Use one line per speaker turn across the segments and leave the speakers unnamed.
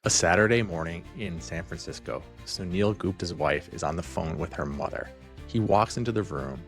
A Saturday morning in San Francisco, Suneel Gupta's wife is on the phone with her mother. He walks into the room.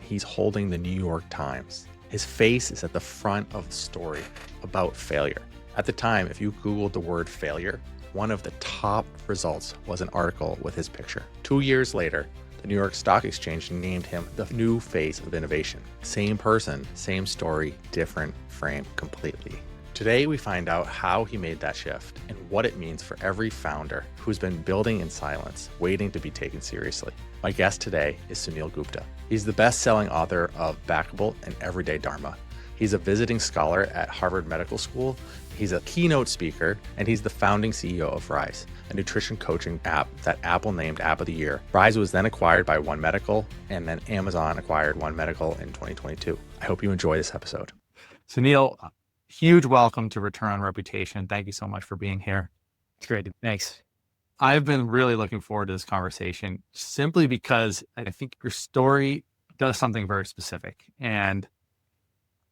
He's holding the New York Times. His face is at the front of the story about failure. At the time, if you Googled the word failure, one of the top results was an article with his picture. 2 years later, the New York Stock Exchange named him the new face of innovation. Same person, same story, different frame completely. Today, we find out how he made that shift and what it means for every founder who's been building in silence, waiting to be taken seriously. My guest today is Suneel Gupta. He's the best-selling author of Backable and Everyday Dharma. He's a visiting scholar at Harvard Medical School. He's a keynote speaker, and he's the founding CEO of Rise, a nutrition coaching app that Apple named App of the Year. Rise was then acquired by One Medical, and then Amazon acquired One Medical in 2022. I hope you enjoy this episode.
Suneel, huge welcome to Return on Reputation. Thank you so much for being here.
It's great. Thanks.
I've been really looking forward to this conversation simply because I think your story does something very specific. And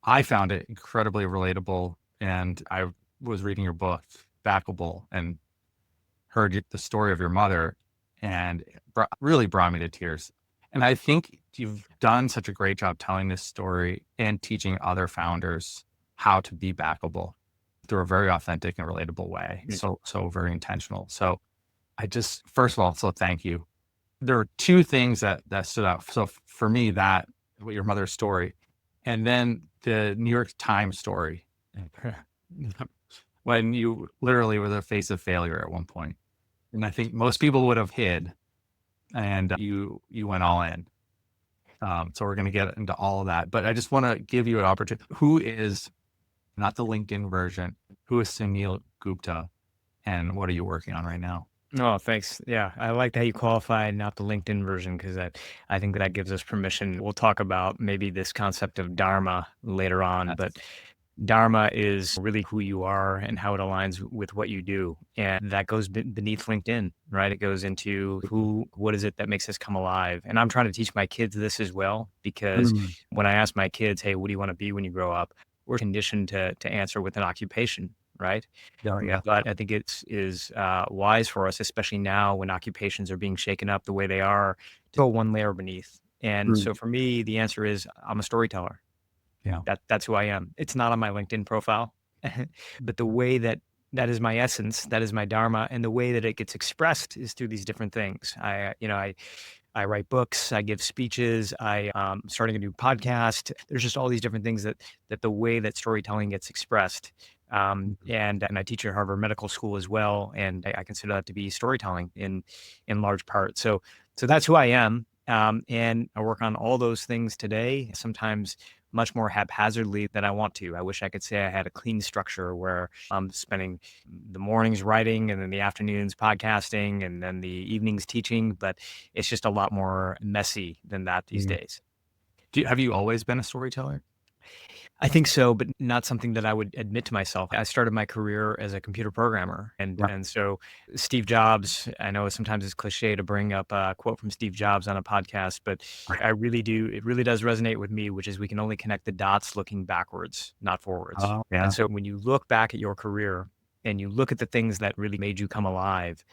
I found it incredibly relatable. And I was reading your book, Backable, and heard the story of your mother, and it really brought me to tears. And I think you've done such a great job telling this story and teaching other founders how to be backable through a very authentic and relatable way. So very intentional. So I just, first of all, so thank you. There are two things that stood out. So for me, that with your mother's story, and then the New York Times story, when you literally were the face of failure at one point. And I think most people would have hid, and you went all in. So we're going to get into all of that, but I just want to give you an opportunity. Who is, not the LinkedIn version, who is Suneel Gupta, and what are you working on right now?
Oh, thanks. Yeah, I like how you qualified not the LinkedIn version, because I think that gives us permission. We'll talk about maybe this concept of Dharma later on, but Dharma is really who you are and how it aligns with what you do. And that goes beneath LinkedIn, right? It goes into what is it that makes us come alive? And I'm trying to teach my kids this as well, because when I ask my kids, hey, what do you want to be when you grow up? We're conditioned to answer with an occupation, right?
Yeah.
But I think it is wise for us, especially now when occupations are being shaken up the way they are, to go one layer beneath. And so for me, the answer is I'm a storyteller.
Yeah.
That's who I am. It's not on my LinkedIn profile, but the way that is my essence, that is my Dharma, and the way that it gets expressed is through these different things. I write books, I give speeches, I'm starting a new podcast. There's just all these different things that the way that storytelling gets expressed. And I teach at Harvard Medical School as well, and I consider that to be storytelling in large part. So that's who I am, and I work on all those things today. Sometimes much more haphazardly than I want to. I wish I could say I had a clean structure where I'm spending the mornings writing and then the afternoons podcasting and then the evenings teaching, but it's just a lot more messy than that these days.
Have you always been a storyteller?
I think so, but not something that I would admit to myself. I started my career as a computer programmer. And so Steve Jobs, I know sometimes it's cliche to bring up a quote from Steve Jobs on a podcast, but I really do. It really does resonate with me, which is we can only connect the dots looking backwards, not forwards.
Oh, yeah.
And so when you look back at your career and you look at the things that really made you come alive,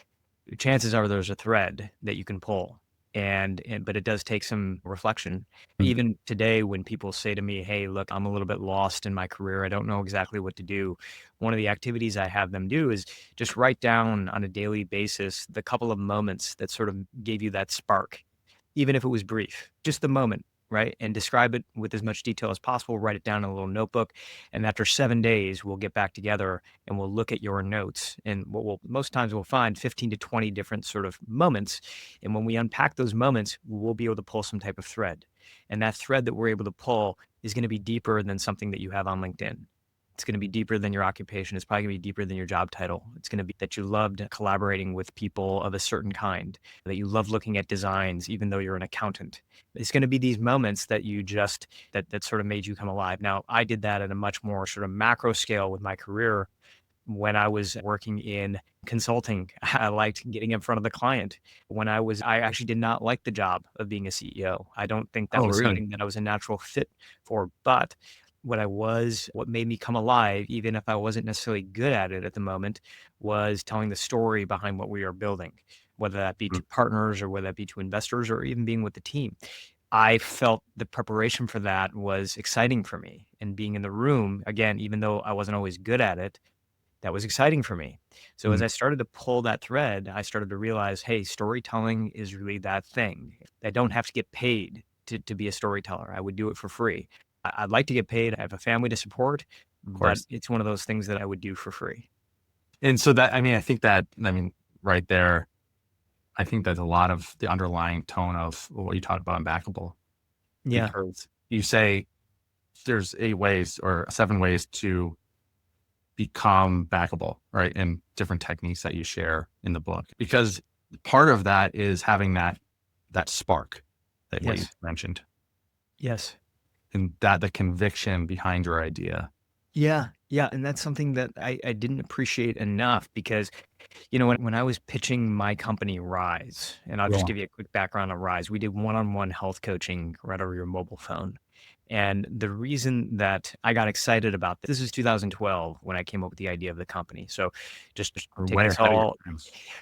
chances are there's a thread that you can pull. But it does take some reflection. Even today, when people say to me, hey, look, I'm a little bit lost in my career, I don't know exactly what to do. One of the activities I have them do is just write down on a daily basis the couple of moments that sort of gave you that spark, even if it was brief, just the moment, right? And describe it with as much detail as possible, write it down in a little notebook. And after 7 days, we'll get back together and we'll look at your notes. And most times we'll find 15 to 20 different sort of moments. And when we unpack those moments, we'll be able to pull some type of thread. And that thread that we're able to pull is going to be deeper than something that you have on LinkedIn. It's going to be deeper than your occupation. It's probably going to be deeper than your job title. It's going to be that you loved collaborating with people of a certain kind, that you love looking at designs, even though you're an accountant. It's going to be these moments that you just, that sort of made you come alive. Now, I did that at a much more sort of macro scale with my career when I was working in consulting. I liked getting in front of the client. I actually did not like the job of being a CEO. I don't think that was something that I was a natural fit for, but what made me come alive, even if I wasn't necessarily good at it at the moment, was telling the story behind what we are building, whether that be
Mm.
to partners or whether that be to investors or even being with the team. I felt the preparation for that was exciting for me. And being in the room, again, even though I wasn't always good at it, that was exciting for me. So as
Mm.
I started to pull that thread, I started to realize, hey, storytelling is really that thing. I don't have to get paid to be a storyteller. I would do it for free. I'd like to get paid. I have a family to support,
Of
but
course.
it's one of those things that I would do for free.
And so that, I mean, I think that, I mean, right there, I think that's a lot of the underlying tone of what you talked about in Backable,
Yeah.
because you say there's 8 ways or 7 ways to become backable, right? And different techniques that you share in the book, because part of that is having that spark, that what you
Yes.
mentioned,
Yes.
and that the conviction behind your idea.
Yeah. Yeah. And that's something that I didn't appreciate enough because, when I was pitching my company Rise, and I'll just
Yeah.
give you a quick background on Rise, we did one-on-one health coaching right over your mobile phone. And the reason that I got excited about this is 2012 when I came up with the idea of the company. So just
Or
take
way
this
ahead of your
all
time.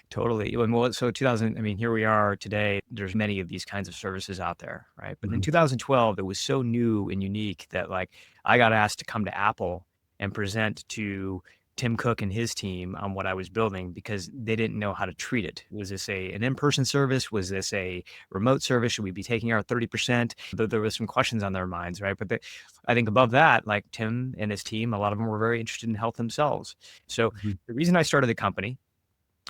totally. Well, so 2000, I mean, here we are today. There's many of these kinds of services out there, right? But in
Mhm.
2012, it was so new and unique that like I got asked to come to Apple and present to Tim Cook and his team on what I was building because they didn't know how to treat it. Was this an in-person service? Was this a remote service? Should we be taking our 30%? There was some questions on their minds, right? But I think above that, like Tim and his team, a lot of them were very interested in health themselves. So
Mhm.
the reason I started the company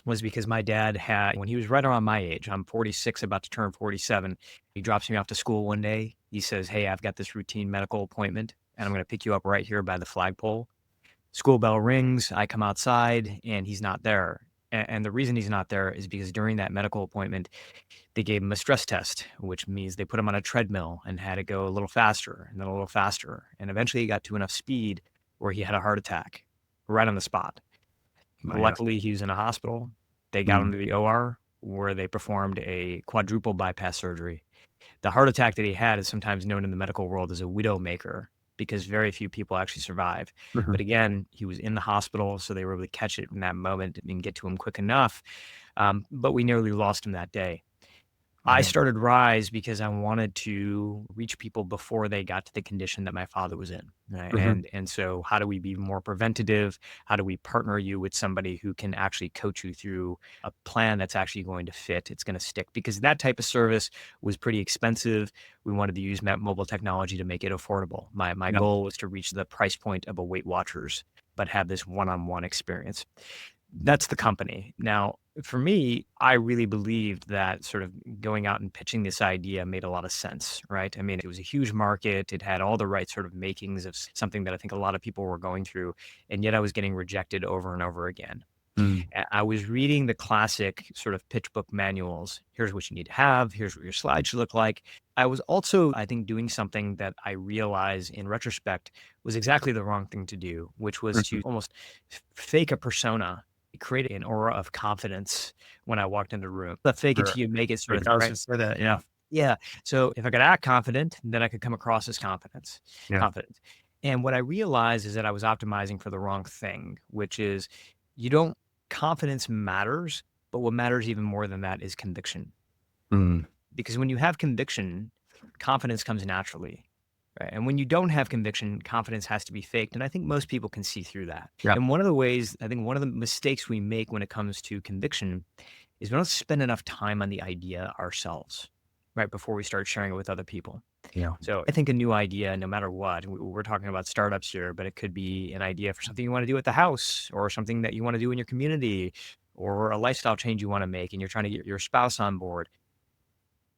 was because my dad had, when he was right around my age, I'm 46, about to turn 47. He drops me off to school one day. He says, hey, I've got this routine medical appointment and I'm going to pick you up right here by the flagpole. School bell rings. I come outside and he's not there. And the reason he's not there is because during that medical appointment, they gave him a stress test, which means they put him on a treadmill and had it go a little faster and then a little faster. And eventually he got to enough speed where he had a heart attack right on the spot.
Yeah.
Luckily, he was in a hospital. They got
Mm.
him to the OR where they performed a quadruple bypass surgery. The heart attack that he had is sometimes known in the medical world as a widowmaker because very few people actually survive.
Mhm.
But again, he was in the hospital, so they were able to catch it in that moment and get to him quick enough. But we nearly lost him that day. I
Right.
started Rise because I wanted to reach people before they got to the condition that my father was in. Right?
Mhm.
And so how do we be more preventative? How do we partner you with somebody who can actually coach you through a plan that's actually going to fit? It's going to stick because that type of service was pretty expensive. We wanted to use mobile technology to make it affordable. My
Yep.
goal was to reach the price point of a Weight Watchers, but have this one-on-one experience. That's the company. Now, for me, I really believed that sort of going out and pitching this idea made a lot of sense, right? I mean, it was a huge market. It had all the right sort of makings of something that I think a lot of people were going through, and yet I was getting rejected over and over again.
Mm.
I was reading the classic sort of pitch book manuals. Here's what you need to have. Here's what your slides should look like. I was also, I think, doing something that I realize in retrospect was exactly the wrong thing to do, which was
Mhm.
to almost fake a persona, create an aura of confidence when I walked in the room. The fake it
Sure.
till you make it sort
Like,
of
I
thing,
was
right?
gonna say that, yeah.
Yeah. So if I could act confident, then I could come across as
Yeah.
confident. And what I realized is that I was optimizing for the wrong thing, which is you don't confidence matters, but what matters even more than that is conviction.
Mm.
Because when you have conviction, confidence comes naturally. Right. And when you don't have conviction, confidence has to be faked. And I think most people can see through that.
Yep.
And one of the ways, I think one of the mistakes we make when it comes to conviction is we don't spend enough time on the idea ourselves, right? Before we start sharing it with other people.
Yeah.
So I think a new idea, no matter what, we're talking about startups here, but it could be an idea for something you want to do at the house or something that you want to do in your community or a lifestyle change you want to make and you're trying to get your spouse on board.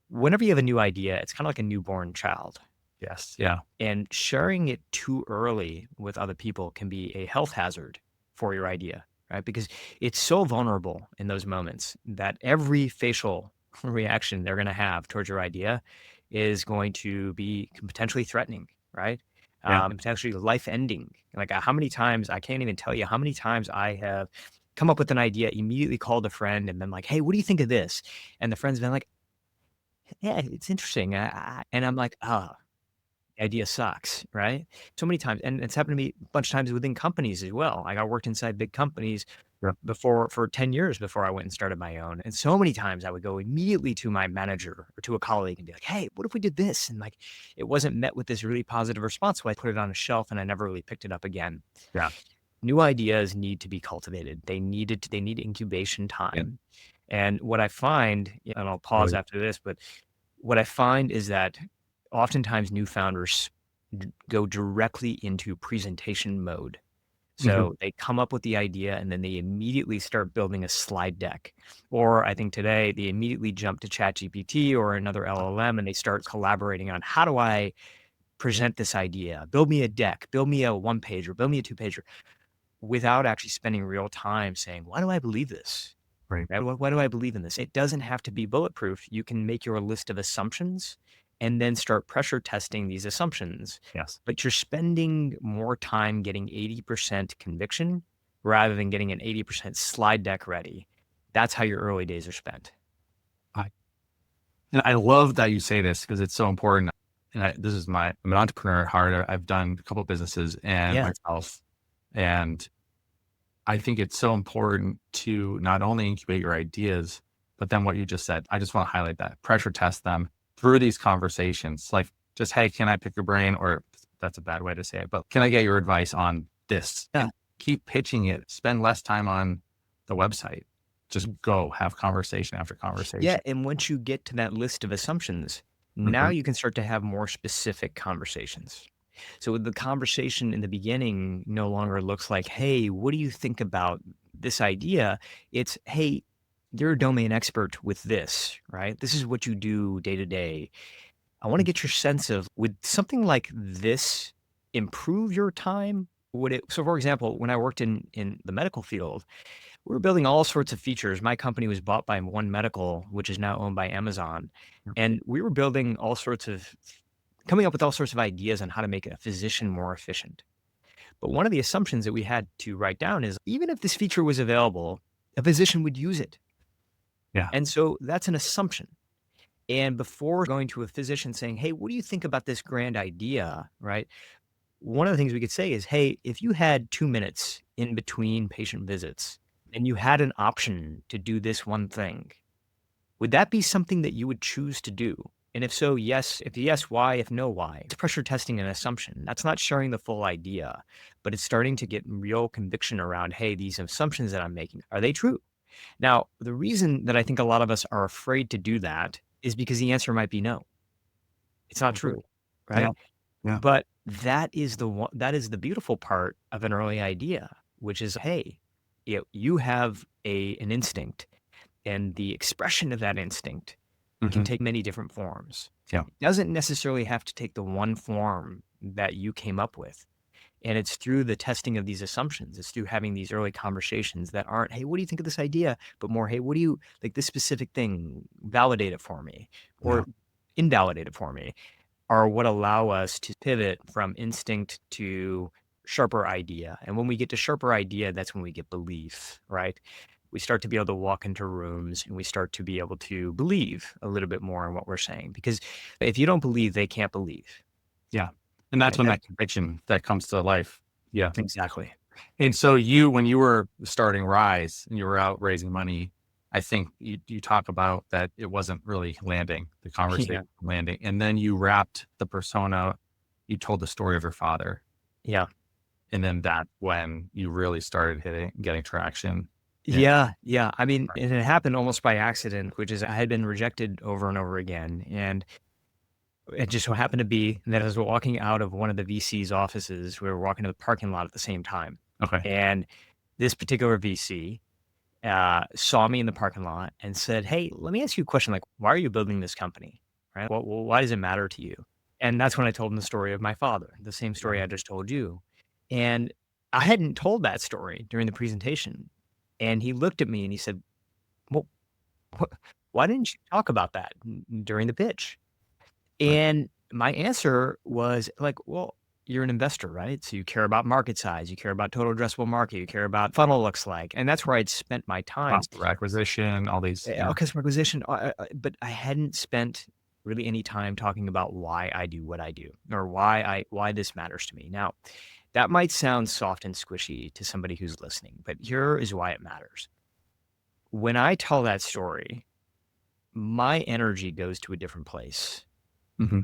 Whenever you have a new idea, it's kind of like a newborn child.
Yes. Yeah.
And sharing it too early with other people can be a health hazard for your idea, right? Because it's so vulnerable in those moments that every facial reaction they're going to have towards your idea is going to be potentially threatening, right?
Yeah.
Potentially life ending. Like how many times, I can't even tell you how many times I have come up with an idea, immediately called a friend and been like, hey, what do you think of this? And the friend's been like, yeah, it's interesting. And I'm like, oh, the idea sucks, right? So many times, and it's happened to me a bunch of times within companies as well. Like I worked inside big companies
Yeah.
before for 10 years before I went and started my own. And so many times I would go immediately to my manager or to a colleague and be like, hey, what if we did this? And like it wasn't met with this really positive response. So I put it on a shelf and I never really picked it up again.
Yeah.
New ideas need to be cultivated. They need incubation
Yeah.
time. And what I find, and I'll pause
Totally.
after this, but what I find is that oftentimes new founders go directly into presentation mode.
Mhm.
So they come up with the idea and then they immediately start building a slide deck. Or I think today they immediately jump to ChatGPT or another LLM and they start collaborating on how do I present this idea? Build me a deck, build me a one pager, build me a two pager without actually spending real time saying, why do I believe this?
Right.
Right? Why do I believe in this? It doesn't have to be bulletproof. You can make your list of assumptions and then start pressure testing these assumptions.
Yes.
But you're spending more time getting 80% conviction rather than getting an 80% slide deck ready. That's how your early days are spent.
And I love that you say this because it's so important. And I'm an entrepreneur at heart. I've done a couple of businesses and
Yeah.
myself. And I think it's so important to not only incubate your ideas, but then what you just said, I just want to highlight that pressure test them through these conversations. Like just, hey, can I pick your brain? Or that's a bad way to say it, but can I get your advice on this?
Yeah.
And keep pitching it. Spend less time on the website. Just go have conversation after conversation.
Yeah. And once you get to that list of assumptions, now
Mhm.
you can start to have more specific conversations. So the conversation in the beginning no longer looks like, hey, what do you think about this idea? It's, hey, you're a domain expert with this, right? This is what you do day to day. I want to get your sense of would something like this improve your time? Would it? So, for example, when I worked in the medical field, we were building all sorts of features. My company was bought by One Medical, which is now owned by Amazon,
Yep.
and we were building coming up with all sorts of ideas on how to make a physician more efficient. But one of the assumptions that we had to write down is even if this feature was available, a physician would use it.
Yeah.
And so that's an assumption. And before going to a physician saying, hey, what do you think about this grand idea? Right. One of the things we could say is, hey, if you had 2 minutes in between patient visits and you had an option to do this one thing, would that be something that you would choose to do? And if so, yes. If yes, why? If no, why? It's pressure testing an assumption. That's not sharing the full idea, but it's starting to get real conviction around, hey, these assumptions that I'm making, are they true? Now, the reason that I think a lot of us are afraid to do that is because the answer might be no. It's not
Totally.
true,
Yeah.
right?
Yeah.
But that is the beautiful part of an early idea, which is, hey, you have an instinct, and the expression of that instinct can
Mhm.
take many different forms.
Yeah.
It doesn't necessarily have to take the one form that you came up with. And it's through the testing of these assumptions. It's through having these early conversations that aren't, hey, what do you think of this idea? But more, hey, what do you like this specific thing? Validate it for me
Yeah.
or invalidate it for me are what allow us to pivot from instinct to sharper idea. And when we get to sharper idea, that's when we get belief, right? We start to be able to walk into rooms and we start to be able to believe a little bit more in what we're saying. Because if you don't believe, they can't believe.
Yeah. And that's
Right?
when that conviction that comes to life. Yeah.
Exactly.
And so when you were starting Rise and you were out raising money, I think you talk about that it wasn't really landing, the
Yeah.
conversation landing. And then you wrapped the persona, you told the story of your father.
Yeah.
And then that when you really started getting traction. Yeah.
Yeah, yeah. I mean, and it happened almost by accident, which is I had been rejected over and over again. And it just so happened to be that I was walking out of one of the VC's offices. We were walking to the parking lot at the same time.
Okay.
And this particular VC saw me in the parking lot and said, hey, let me ask you a question. Like, why are you building this company? Right? Well, why does it matter to you? And that's when I told him the story of my father, the same story I just told you. And I hadn't told that story during the presentation. And he looked at me and he said, well, why didn't you talk about that during the pitch?
Right.
And my answer was like, well, you're an investor, right? So you care about market size, you care about total addressable market, you care about funnel looks like. And that's where I'd spent my time.
Cost per acquisition, all these. Yeah.
Customer acquisition, but I hadn't spent really any time talking about why I do what I do or why this matters to me. Now, that might sound soft and squishy to somebody who's listening, but here is why it matters. When I tell that story, my energy goes to a different place.
Hmm.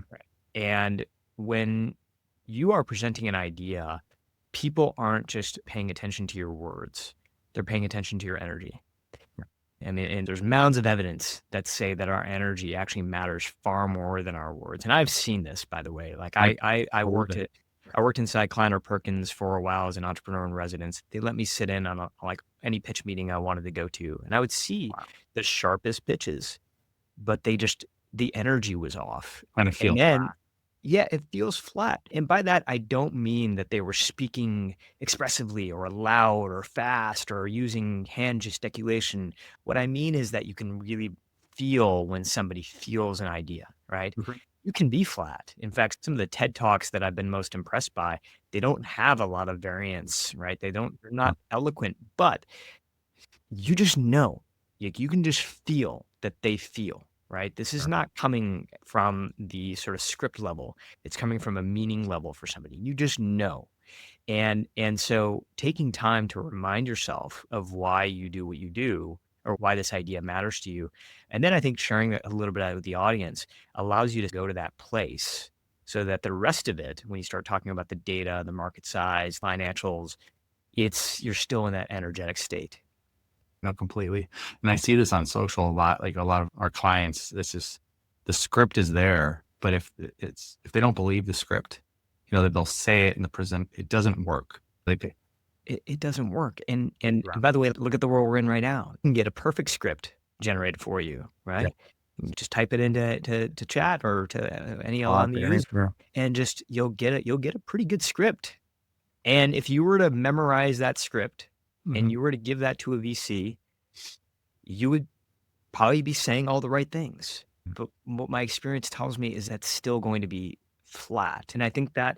And when you are presenting an idea, people aren't just paying attention to your words, they're paying attention to your energy. I mean, and there's mounds of evidence that say that our energy actually matters far more than our words. And I've seen this, by the way. Like I
believe
worked
it.
I worked inside Kleiner Perkins for a while as an entrepreneur in residence. They let me sit in on like any pitch meeting I wanted to go to, and I would see
Wow.
the sharpest pitches, but the energy was off.
And it
And
feels
then
flat.
yeah, it feels flat. And by that, I don't mean that they were speaking expressively or loud or fast or using hand gesticulation. What I mean is that you can really feel when somebody feels an idea, right?
Mhm.
You can be flat. In fact, some of the TED Talks that I've been most impressed by, they don't have a lot of variance, right? They're not eloquent, but you just know, like you can just feel that they feel, right? This is
Sure.
not coming from the sort of script level. It's coming from a meaning level for somebody. You just know. And so taking time to remind yourself of why you do what you do or why this idea matters to you. And then I think sharing that a little bit out with the audience allows you to go to that place so that the rest of it, when you start talking about the data, the market size, financials, you're still in that energetic state.
No, completely. And I see this on social a lot. Like a lot of our clients, this is the script is there, but if they don't believe the script, they'll say it in the present, it doesn't work. They
It doesn't work. And
Right.
by the way, look at the world we're in right now. You can get a perfect script generated for you,
Yeah.
right? You just type it into to chat or to any
Uh,
LLM you use,
yeah.
and just you'll get a pretty good script. And if you were to memorize that script and
Mhm.
you were to give that to a VC, you would probably be saying all the right things. But what my experience tells me is that's still going to be flat. And I think that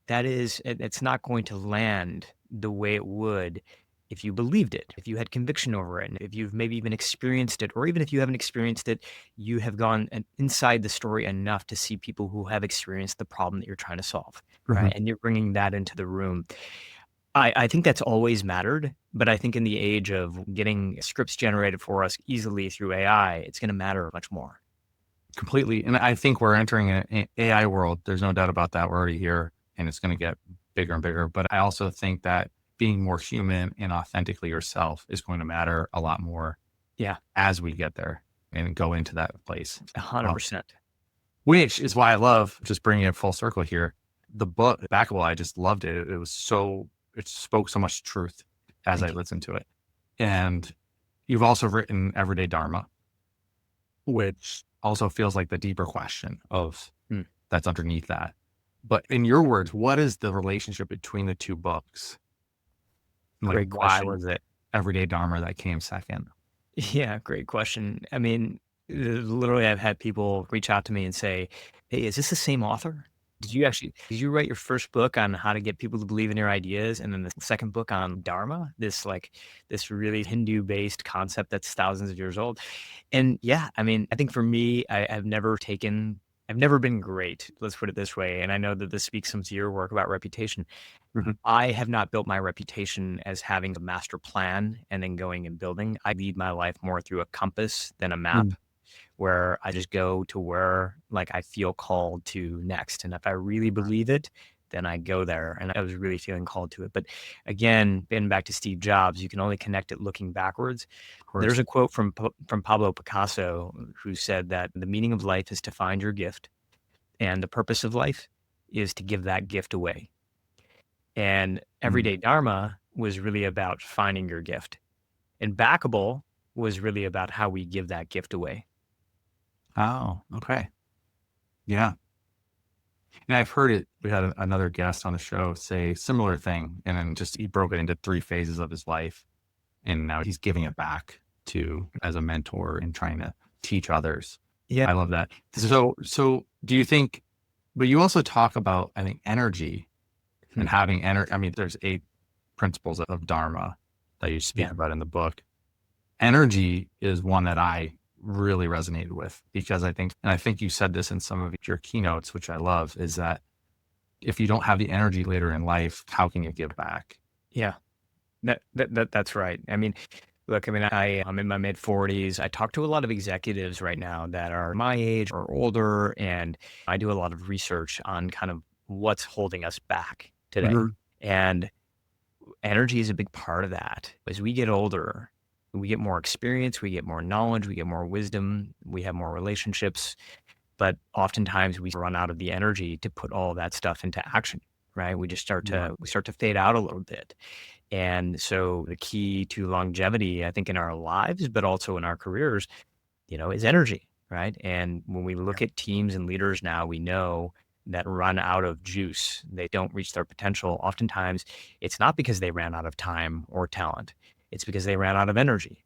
it's not going to land the way it would if you believed it, if you had conviction over it, and if you've maybe even experienced it, or even if you haven't experienced it, you have gone inside the story enough to see people who have experienced the problem that you're trying to solve, right?
Mhm.
And you're bringing that into the room. I think that's always mattered, but I think in the age of getting scripts generated for us easily through AI, it's going to matter much more.
Completely. And I think we're entering an AI world. There's no doubt about that. We're already here and it's going to get bigger and bigger. But I also think that being more human and authentically yourself is going to matter a lot more
Yeah,
as we get there and go into that place. Uh,
100%.
which is why I love just bringing it full circle here. The book, Backable, I just loved it. It spoke so much truth as I
Thank you.
listened to it. And you've also written Everyday Dharma, which also feels like the deeper question of
Mm,
that's underneath that. But in your words, what is the relationship between the two books? Like,
great
why
question.
was it Everyday Dharma that came second?
Yeah, great question. I mean, literally, I've had people reach out to me and say, "Hey, is this the same author? Did you write your first book on how to get people to believe in your ideas, and then the second book on Dharma, this really Hindu-based concept that's thousands of years old?" And yeah, I mean, I think for me, I've never been great. Let's put it this way. And I know that this speaks some to your work about reputation.
Mhm.
I have not built my reputation as having a master plan and then going and building. I lead my life more through a compass than a map
Mm.
where I just go to where like I feel called to next. And if I really believe it, then I go there. And I was really feeling called to it. But again, getting back to Steve Jobs, you can only connect it looking backwards.
Of
There's
course.
a quote from Pablo Picasso who said that the meaning of life is to find your gift, and the purpose of life is to give that gift away. And
Mm.
Everyday Dharma was really about finding your gift. And Backable was really about how we give that gift away.
Oh, okay. Yeah. And I've heard it. We had another guest on the show say similar thing. And then just he broke it into three phases of his life. And now he's giving it back to as a mentor and trying to teach others.
Yeah.
I love that. So do you think, but you also talk about, I think, energy
Hmm.
and having energy. I mean, there's 8 principles of Dharma that you speak
Yeah.
about in the book. Energy is one that I really resonated with, because I think you said this in some of your keynotes, which I love, is that if you don't have the energy later in life, how can you give back?
Yeah, that's right. I mean, look, I mean, I'm in my mid 40s. I talk to a lot of executives right now that are my age or older, and I do a lot of research on kind of what's holding us back today.
Mhm.
And energy is a big part of that. As we get older, we get more experience, we get more knowledge, we get more wisdom, we have more relationships, but oftentimes we run out of the energy to put all that stuff into action, right?
Yeah.
We start to fade out a little bit. And so the key to longevity, I think, in our lives, but also in our careers, is energy, right? And when we look at teams and leaders now, we know that run out of juice, they don't reach their potential. Oftentimes, it's not because they ran out of time or talent, it's because they ran out of energy.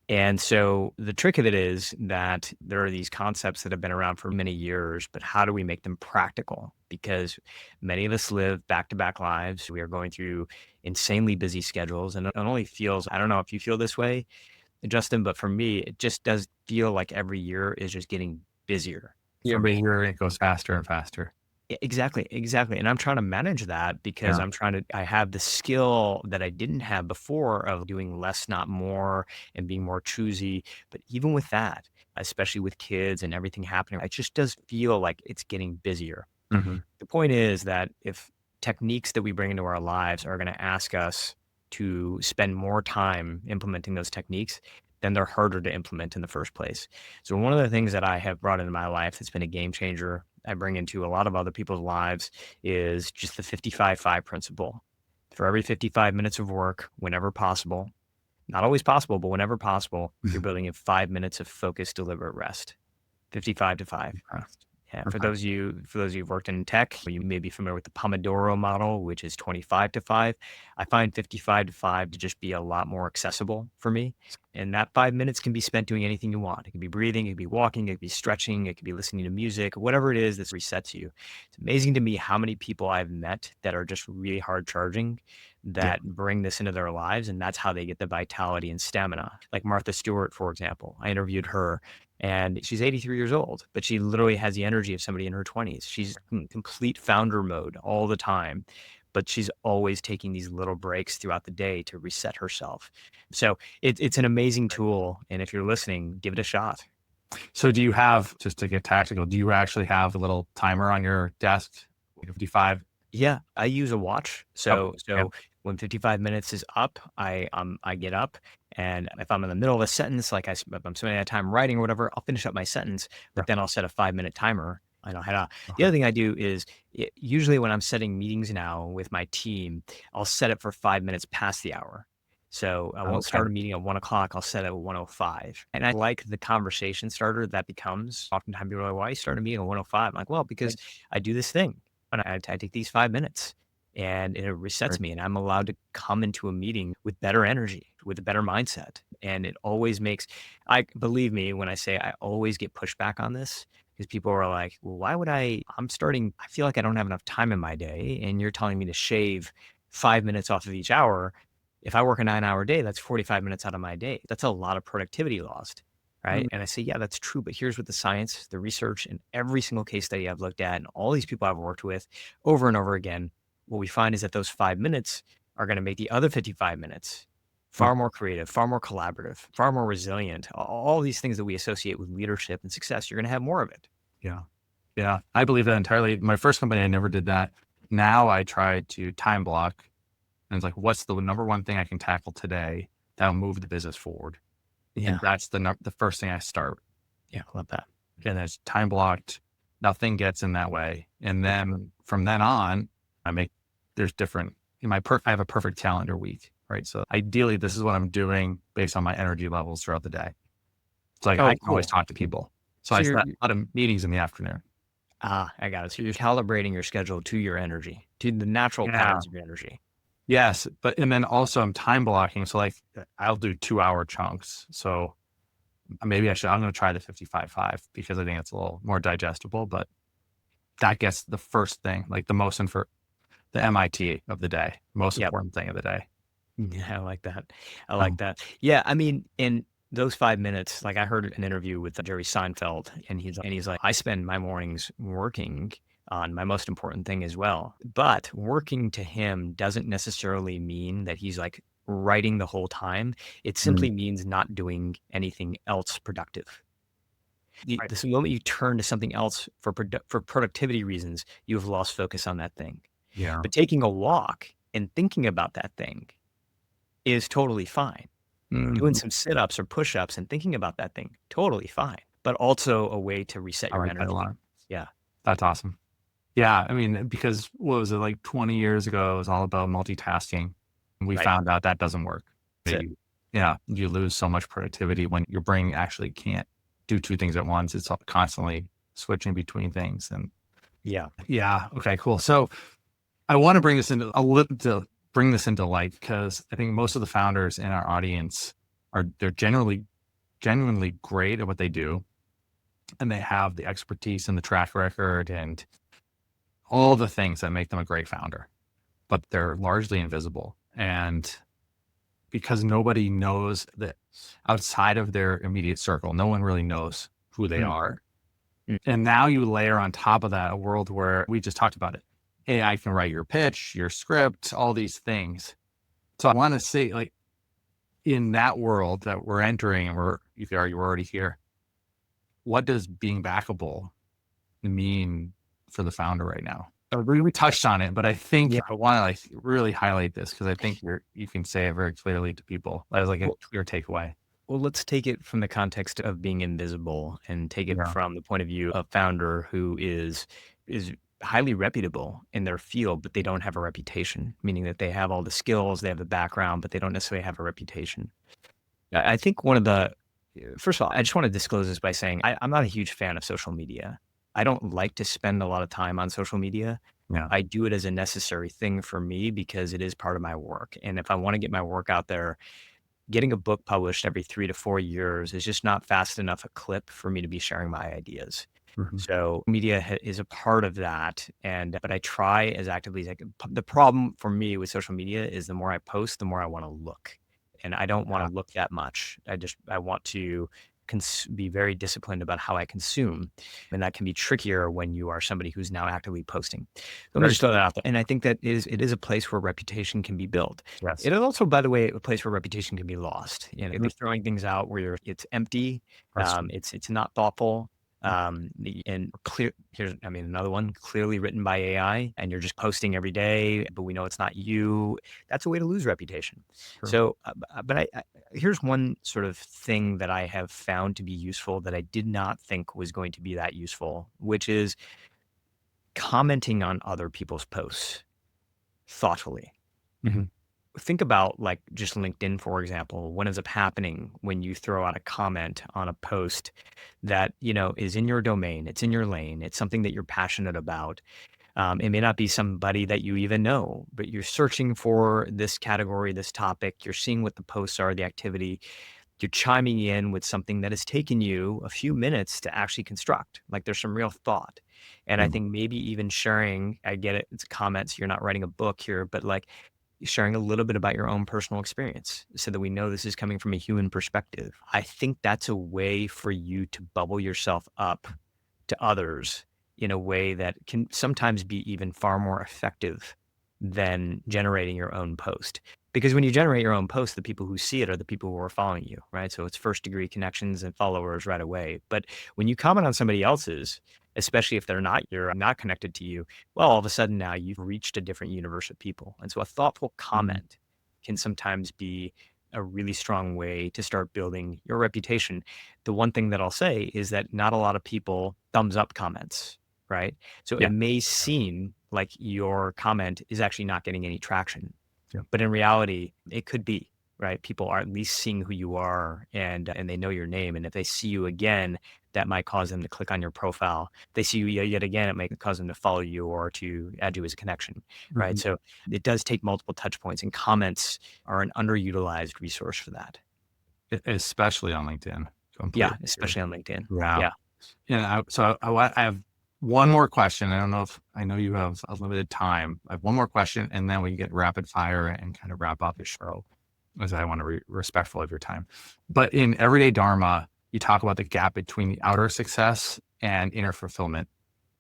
And so the trick of it is that there are these concepts that have been around for many years, but how do we make them practical? Because many of us live back to back lives. We are going through insanely busy schedules. And it only feels, I don't know if you feel this way, Justin, but for me, it just does feel like every year is just getting busier for
Every
me.
year it goes faster and faster.
Exactly, exactly. And I'm trying to manage that because
Yeah.
I have the skill that I didn't have before of doing less, not more, and being more choosy. But even with that, especially with kids and everything happening, it just does feel like it's getting busier.
Mhm.
The point is that if techniques that we bring into our lives are going to ask us to spend more time implementing those techniques, then they're harder to implement in the first place. So, one of the things that I have brought into my life that's been a game changer, I bring into a lot of other people's lives, is just the 55-5 principle. For every 55 minutes of work, whenever possible, not always possible, but whenever possible, you're building in 5 minutes of focused, deliberate rest. 55 to 5.
Okay.
Yeah,
Okay.
for those of you who've worked in tech, you may be familiar with the Pomodoro model, which is 25 to 5. I find 55 to 5 to just be a lot more accessible for me. And that 5 minutes can be spent doing anything you want. It could be breathing, it could be walking, it could be stretching, it could be listening to music, whatever it is that resets you. It's amazing to me how many people I've met that are just really hard charging
Yeah.
that bring this into their lives. And that's how they get the vitality and stamina. Like Martha Stewart, for example. I interviewed her and she's 83 years old, but she literally has the energy of somebody in her 20s. She's in complete founder mode all the time, but she's always taking these little breaks throughout the day to reset herself. So it's an amazing tool. And if you're listening, give it a shot.
So do you have, just to get tactical, do you actually have a little timer on your desk? 55?
Yeah, I use a watch.
Oh, yeah.
So when 55 minutes is up, I get up, and if I'm in the middle of a sentence, like if I'm spending that time writing or whatever, I'll finish up my sentence,
Yeah.
but then I'll set a 5-minute timer. I know how to. The
Okay.
other thing I do is usually when I'm setting meetings now with my team, I'll set it for 5 minutes past the hour. So I won't
Okay.
start a meeting at 1 o'clock. I'll set it at 1:05. And I like the conversation starter that becomes. Oftentimes people are like, why you start a meeting at 1:05? I'm like, well, because I do this thing. And I take these 5 minutes and it resets
Right.
me and I'm allowed to come into a meeting with better energy, with a better mindset. And it always makes, I believe me when I say I always get pushback on this because people are like, well, why would I feel like I don't have enough time in my day. And you're telling me to shave 5 minutes off of each hour. If I work a 9-hour day, that's 45 minutes out of my day. That's a lot of productivity lost. Right.
Mm.
And I say, yeah, that's true. But here's what the science, the research, and every single case study I've looked at, and all these people I've worked with over and over again, what we find is that those 5 minutes are going to make the other 55 minutes
Okay.
far more creative, far more collaborative, far more resilient. All these things that we associate with leadership and success, you're going to have more of it.
Yeah. Yeah. I believe that entirely. My first company, I never did that. Now I try to time block, and it's like, what's the number one thing I can tackle today that'll move the business forward?
Yeah.
And that's the first thing I start.
Yeah. I love that.
And it's time blocked. Nothing gets in that way. And then from then on, there's different, I have a perfect calendar week, right? So ideally, this is what I'm doing based on my energy levels throughout the day. It's like, I
Oh,
can always
cool.
talk to people. So
So
I set a lot of meetings in the afternoon.
I got it. So you're calibrating your schedule to your energy, to the natural
Yeah.
patterns of your energy.
Yes. And then also I'm time blocking. So like I'll do 2-hour chunks. So I'm going to try the 55-5 because I think it's a little more digestible, but that gets the first thing, like the MIT of the day, most
Yep.
important thing of the day.
Yeah, I like that. I like that. Yeah, I mean, and those 5 minutes, like I heard an interview with Jerry Seinfeld, and he's like, I spend my mornings working on my most important thing as well. But working to him doesn't necessarily mean that he's like writing the whole time. It
Mm,
simply means not doing anything else productive.
right.
The moment you turn to something else for productivity reasons, you've lost focus on that thing.
Yeah.
But taking a walk and thinking about that thing is totally fine. Doing
Mhm.
some sit-ups or push-ups and thinking about that thing, totally fine, but also a way to reset
I
your
like that a
energy.
lot.
Yeah.
That's awesome. Yeah, I mean, because what was it, like 20 years ago, it was all about multitasking. We
Right.
found out that doesn't work.
That's
That
it.
yeah, you lose so much productivity when your brain actually can't do 2 things at once. It's constantly switching between things, and
Yeah.
yeah, okay, cool. So I want to bring this into a little to bring this into light because I think most of the founders in our audience they're genuinely great at what they do, and they have the expertise and the track record and all the things that make them a great founder, but they're largely invisible. And because nobody knows that outside of their immediate circle, no one really knows who they
Mm,
are.
mm.
And now you layer on top of that a world where we just talked about it. AI can write your pitch, your script, all these things. So I want to say, like, in that world that we're entering, and you're already here, what does being backable mean for the founder right now? We touched on it, but I think
Yeah.
I want to like really highlight this because I think you can say it very clearly to people as like a
Well,
clear takeaway.
well, let's take it from the context of being invisible and take it
Yeah.
from the point of view of founder who is highly reputable in their field, but they don't have a reputation, meaning that they have all the skills, they have the background, but they don't necessarily have a reputation. I think one of the first of all, I just want to disclose this by saying I'm not a huge fan of social media. I don't like to spend a lot of time on social media.
Yeah.
I do it as a necessary thing for me because it is part of my work. And if I want to get my work out there, getting a book published every 3 to 4 years is just not fast enough a clip for me to be sharing my ideas.
Mhm.
So media is a part of that, but I try as actively as I can. The problem for me with social media is the more I post, the more I want to look, and I don't want
Yeah.
to look that much. I want to be very disciplined about how I consume, and that can be trickier when you are somebody who's now actively posting. So let me
Very
just throw that out there. And I think that it is a place where reputation can be built.
yes.
It is also, by the way, a place where reputation can be lost. If
Mm,
you're throwing things out where it's empty,
that's
it's not thoughtful, and clear here's I mean, another one clearly written by AI, and you're just posting every day, but we know it's not you. That's a way to lose reputation.
true.
So, but here's one sort of thing that I have found to be useful that I did not think was going to be that useful, which is commenting on other people's posts thoughtfully.
Mhm.
Think about like just LinkedIn, for example. What ends up happening when you throw out a comment on a post that, is in your domain, it's in your lane, it's something that you're passionate about. It may not be somebody that you even know, but you're searching for this category, this topic, you're seeing what the posts are, the activity, you're chiming in with something that has taken you a few minutes to actually construct. Like there's some real thought. And I
Yeah.
think maybe even sharing, I get it, it's comments, you're not writing a book here, but like sharing a little bit about your own personal experience so that we know this is coming from a human perspective. I think that's a way for you to bubble yourself up to others in a way that can sometimes be even far more effective than generating your own post. Because when you generate your own post, the people who see it are the people who are following you, right? So it's first degree connections and followers right away. But when you comment on somebody else's, especially if they're not connected to you, well, all of a sudden now you've reached a different universe of people. And so a thoughtful
Mhm.
comment can sometimes be a really strong way to start building your reputation. The one thing that I'll say is that not a lot of people thumbs up comments, right? So
Yeah.
it may seem like your comment is actually not getting any traction,
Yeah.
but in reality, it could be, right? People are at least seeing who you are and they know your name. And if they see you again, that might cause them to click on your profile. If they see you yet again, it might cause them to follow you or to add you as a connection, right?
Mhm.
So it does take multiple touch points, and comments are an underutilized resource for that.
Especially on LinkedIn.
Yeah,
Completely agree.
especially on LinkedIn.
Yeah.
Yeah.
Yeah. I have one more question. I don't know if I know you have a limited time. I have one more question and then we get rapid fire and kind of wrap up the show. as I want to be respectful of your time. But in everyday Dharma, you talk about the gap between the outer success and inner fulfillment,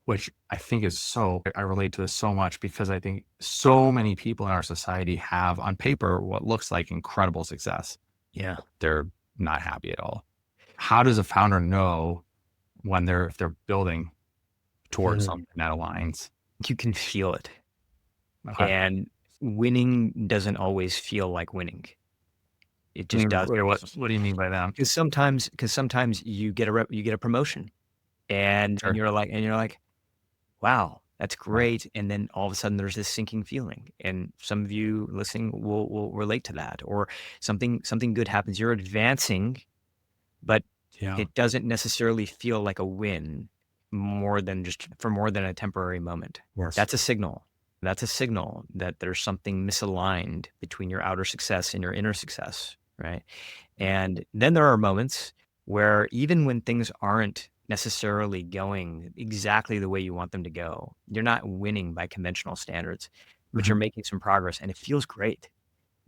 which I think I relate to this so much because I think so many people in our society have on paper what looks like incredible success.
Yeah.
They're not happy at all. How does a founder know if they're building towards something that aligns?
You can feel it.
Okay.
And winning doesn't always feel like winning. It
I
just
mean,
doesn't.
what do you mean by that?
Because sometimes you get a promotion, and
Sure.
you're like, wow, that's great. And then all of a sudden there's this sinking feeling. And some of you listening will relate to that. Or something good happens. You're advancing, but
Yeah.
it doesn't necessarily feel like a win more than a temporary moment.
Yes.
That's a signal. That's a signal that there's something misaligned between your outer success and your inner success, right? And then there are moments where even when things aren't necessarily going exactly the way you want them to go, you're not winning by conventional standards, but you're making some progress and it feels great.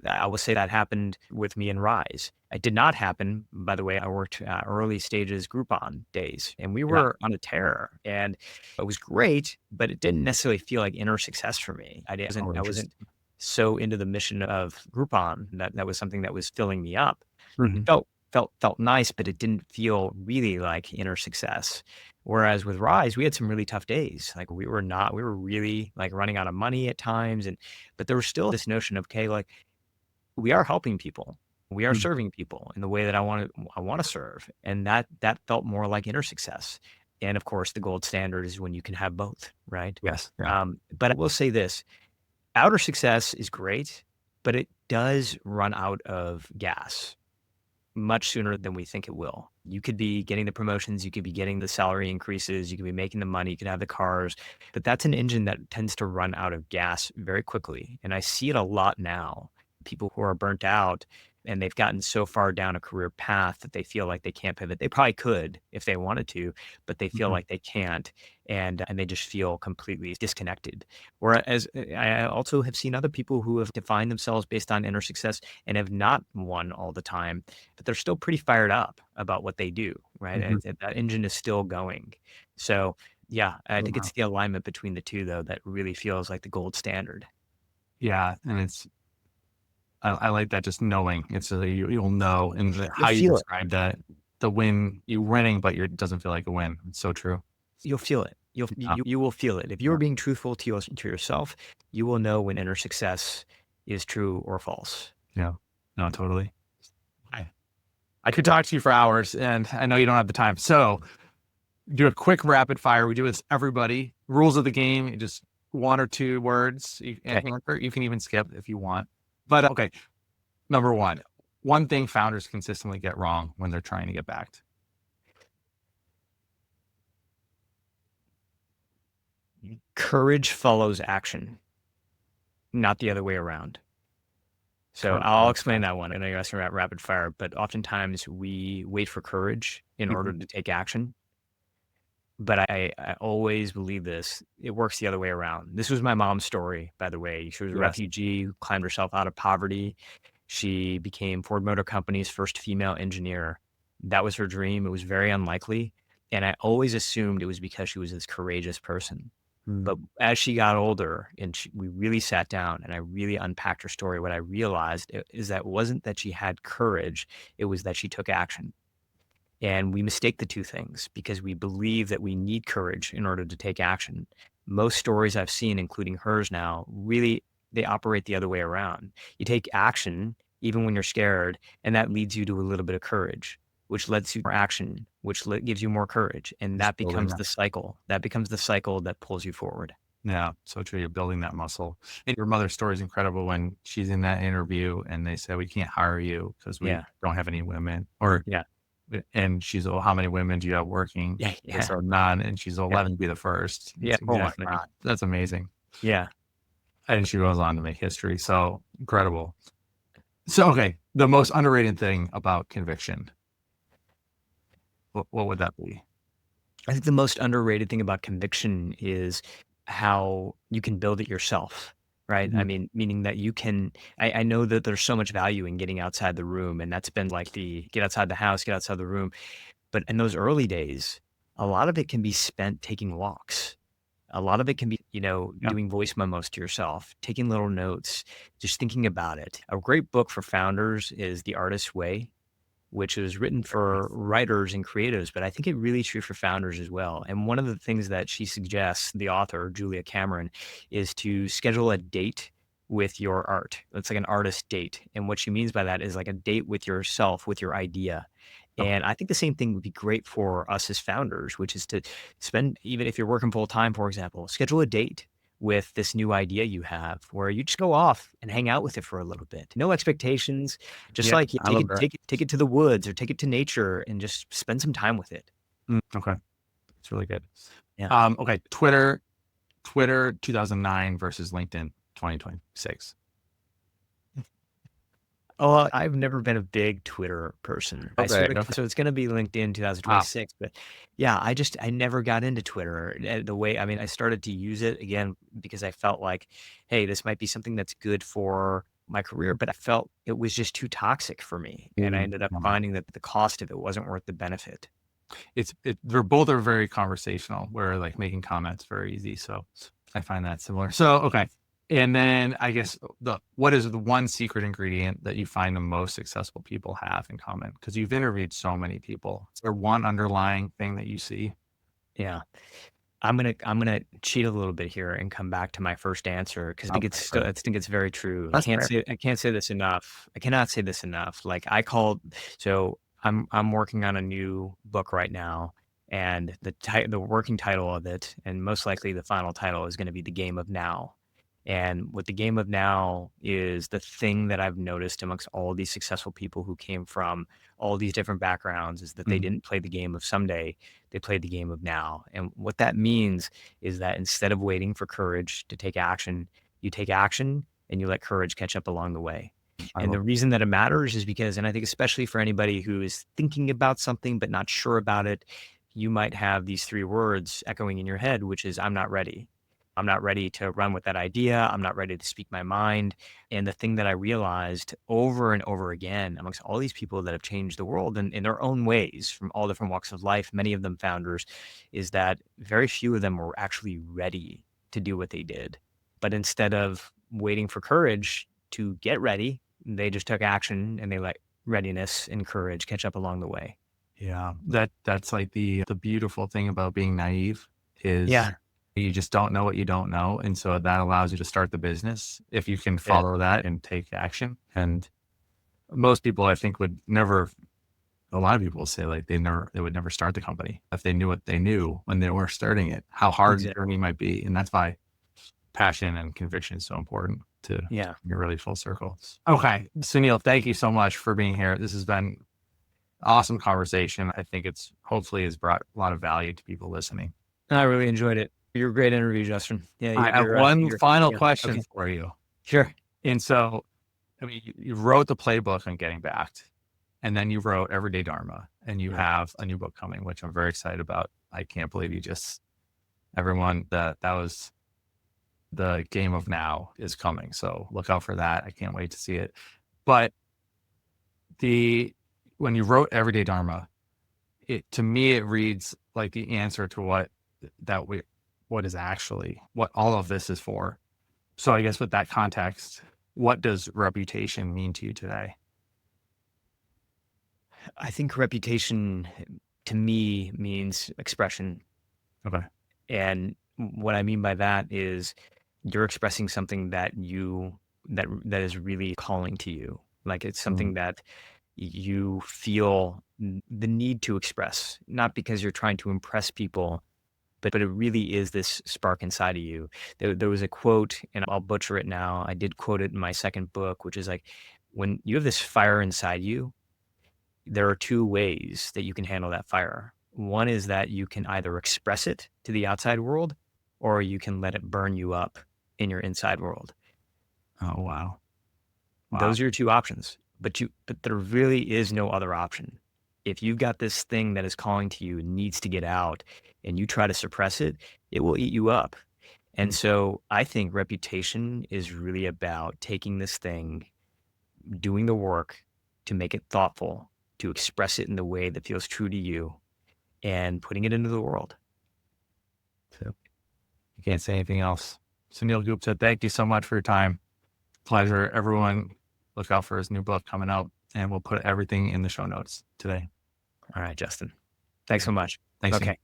I will say that happened with me in Rise. It did not happen, by the way. I worked early stages Groupon days, and we
Yeah.
were on a tear, and it was great, but it didn't necessarily feel like inner success for me. I wasn't so into the mission of Groupon that was something that was filling me up. It felt nice, but it didn't feel really like inner success. Whereas with Rise, we had some really tough days. Like we were really like running out of money at times, but there was still this notion of, okay, like we are helping people. We are serving people in the way that I want to serve. And that felt more like inner success. And of course, the gold standard is when you can have both, right?
Yes. Yeah.
But I will say this, outer success is great, but it does run out of gas much sooner than we think it will. You could be getting the promotions, you could be getting the salary increases, you could be making the money, you could have the cars, but that's an engine that tends to run out of gas very quickly. And I see it a lot now. People who are burnt out and they've gotten so far down a career path that they feel like they can't pivot. They probably could if they wanted to, but they feel like they can't, and they just feel completely disconnected. Whereas I also have seen other people who have defined themselves based on inner success and have not won all the time, but they're still pretty fired up about what they do, right? And that engine is still going. So yeah, I think it's the alignment between the two though that really feels like the gold standard.
Yeah. And I like that, just knowing. It's you'll know, and how you
feel it.
describe that, the win, you winning, but it doesn't feel like a win. It's so true.
You'll feel it. You will feel it. If you're being truthful to yourself, you will know when inner success is true or false.
Yeah. No, totally. I could talk to you for hours, and I know you don't have the time. So do a quick rapid fire. We do this everybody. Rules of the game, just 1 or 2 words. You can even skip if you want. But okay, number one thing founders consistently get wrong when they're trying to get backed.
Courage follows action, not the other way around. So I'll explain that one. I know you're asking about rapid fire, but oftentimes we wait for courage in order to take action. But I always believe this. It works the other way around. This was my mom's story, by the way. She was a refugee who climbed herself out of poverty. She became Ford Motor Company's first female engineer. That was her dream. It was very unlikely. And I always assumed it was because she was this courageous person. But as she got older and we really sat down and I really unpacked her story, what I realized is that it wasn't that she had courage, it was that she took action. And we mistake the two things because we believe that we need courage in order to take action. Most stories I've seen, including hers now, really, they operate the other way around. You take action even when you're scared, and that leads you to a little bit of courage, which lets you more action, which gives you more courage. And that becomes the cycle. That becomes the cycle that pulls you forward.
Yeah, so true. You're building that muscle. And your mother's story is incredible when she's in that interview and they say, we can't hire you because we don't have any women. And she's, oh, how many women do you have working? Yes or none. And she's 11 be the first.
Yeah.
Oh my God. That's amazing.
Yeah.
And she goes on to make history. So incredible. So, okay. The most underrated thing about conviction. What would that be?
I think the most underrated thing about conviction is how you can build it yourself. right? I
Mhm.
mean, meaning that you can, I know that there's so much value in getting outside the room, and that's been like the get outside the house, get outside the room. But in those early days, a lot of it can be spent taking walks. A lot of it can be,
Yeah.
doing voice memos to yourself, taking little notes, just thinking about it. A great book for founders is The Artist's Way, which is written for writers and creatives, but I think it really is true for founders as well. And one of the things that she suggests, the author, Julia Cameron, is to schedule a date with your art. It's like an artist date. And what she means by that is like a date with yourself, with your idea.
Okay.
And I think the same thing would be great for us as founders, which is to spend, even if you're working full time, for example, schedule a date with this new idea you have where you just go off and hang out with it for a little bit. No expectations, just
Yeah,
like you
I love that.
take it to the woods or take it to nature and just spend some time with it.
Okay. It's really good.
Yeah.
Okay. Twitter 2009 versus LinkedIn 2026.
Oh, I've never been a big Twitter person.
Okay. Okay.
So it's going to be LinkedIn
Wow.
2026. But yeah, I never got into Twitter the way, I mean, I started to use it again because I felt like, hey, this might be something that's good for my career, but I felt it was just too toxic for me. And I ended up
Mhm.
finding that the cost of it wasn't worth the benefit.
They're both are very conversational where like making comments very easy. So I find that similar. So, okay. And then I guess what is the one secret ingredient that you find the most successful people have in common? Because you've interviewed so many people. Is there one underlying thing that you see?
Yeah. I'm gonna cheat a little bit here and come back to my first answer because
Okay,
I
perfect.
think it's very true.
That's fair.
I can't say this enough. I cannot say this enough. Like I called, so I'm working on a new book right now, and the working title of it, and most likely the final title is going to be The Game of Now. And what the game of now is the thing that I've noticed amongst all these successful people who came from all these different backgrounds is that they
Mhm.
didn't play the game of someday, they played the game of now. And what that means is that instead of waiting for courage to take action, you take action and you let courage catch up along the way.
I
And
love
the reason that it matters is because, and I think especially for anybody who is thinking about something but not sure about it, you might have these three words echoing in your head, which is, I'm not ready. I'm not ready to run with that idea. I'm not ready to speak my mind. And the thing that I realized over and over again amongst all these people that have changed the world in their own ways from all different walks of life, many of them founders, is that very few of them were actually ready to do what they did. But instead of waiting for courage to get ready, they just took action and they let readiness and courage catch up along the way.
Yeah, that's like the beautiful thing about being naive is
Yeah.
you just don't know what you don't know, and so that allows you to start the business if you can
Yeah.
follow that and take action. And most people, I think, would never. A lot of people say like they would never start the company if they knew what they knew when they were starting it, how hard the
Exactly.
journey might be, and that's why passion and conviction is so important to
Yeah.
get really full circle. Okay, Sunil, thank you so much for being here. This has been awesome conversation. I think it's hopefully has brought a lot of value to people listening.
I really enjoyed it. You're a great interview, Justin. Yeah,
I have one
you're
final
yeah.
question
Okay.
for you.
Sure.
And so, I mean, you wrote the playbook on getting backed, and then you wrote Everyday Dharma, and you
Yeah.
have a new book coming, which I'm very excited about. I can't believe you just everyone that was the game of now is coming. So look out for that. I can't wait to see it. But the when you wrote Everyday Dharma, it to me it reads like the answer to that we what is actually what all of this is for. So I guess with that context, what does reputation mean to you today?
I think reputation to me means expression.
Okay.
And what I mean by that is you're expressing something that is really calling to you. Like it's
Mm,
something that you feel the need to express, not because you're trying to impress people, but it really is this spark inside of you. There was a quote, and I'll butcher it now. I did quote it in my second book, which is like, when you have this fire inside you, there are two ways that you can handle that fire. One is that you can either express it to the outside world, or you can let it burn you up in your inside world.
oh wow. Wow.
Those are your two options. But there really is no other option. If you've got this thing that is calling to you and needs to get out and you try to suppress it, it will eat you up. And so I think reputation is really about taking this thing, doing the work to make it thoughtful, to express it in the way that feels true to you, and putting it into the world.
So you can't say anything else. Suneel Gupta, thank you so much for your time. Pleasure. Everyone, look out for his new book coming out, and we'll put everything in the show notes today.
All right, Justin. Thanks so much.
Thanks.
Okay.